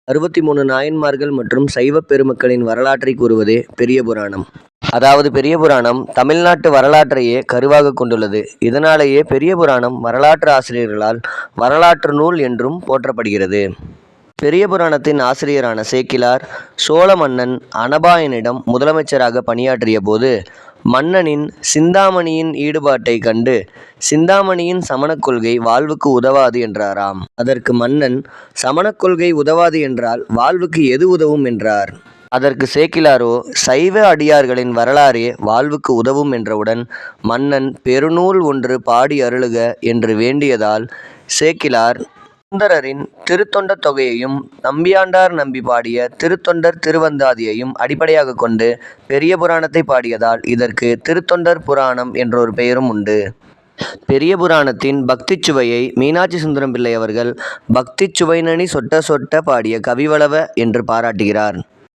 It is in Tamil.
63 நாயன்மார்கள் மற்றும் சைவப் பெருமக்களின் வரலாற்றை கூறுவதே பெரிய புராணம். அதாவது பெரிய புராணம் தமிழ்நாட்டு வரலாற்றையே கருவாக கொண்டுள்ளது. இதனாலேயே பெரிய புராணம் வரலாற்று ஆசிரியர்களால் வரலாற்று நூல் என்றும் போற்றப்படுகிறது. பெரிய புராணத்தின் ஆசிரியரான சேக்கிழார் சோழ மன்னன் அனபாயனிடம் முதலமைச்சராக பணியாற்றிய போது மன்னனின் சிந்தாமணியின் ஈடுபாட்டை கண்டு சிந்தாமணியின் சமணக் கொள்கை வாழ்வுக்கு உதவாது என்றாராம். அதற்கு மன்னன் சமணக் கொள்கை உதவாது என்றால் வாழ்வுக்கு எது உதவும் என்றார். அதற்கு சேக்கிழாரோ சைவ அடியார்களின் வரலாறே வாழ்வுக்கு உதவும் என்றவுடன் மன்னன் பெருநூல் ஒன்று பாடி அருளுக என்று வேண்டியதால் சேக்கிழார் சுந்தரரின் திருத்தொண்டத் தொகையையும் நம்பியாண்டார் நம்பி பாடிய திருத்தொண்டர் திருவந்தாதியையும் அடிப்படையாக கொண்டு பெரிய புராணத்தை பாடியதால் இதற்கு திருத்தொண்டர் புராணம் என்றொரு பெயரும் உண்டு. பெரிய புராணத்தின் பக்திச் சுவையை மீனாட்சி சுந்தரம் பிள்ளை அவர்கள் பக்திச் சுவைநனி சொட்ட சொட்ட பாடிய கவிவளவ என்று பாராட்டுகிறார்.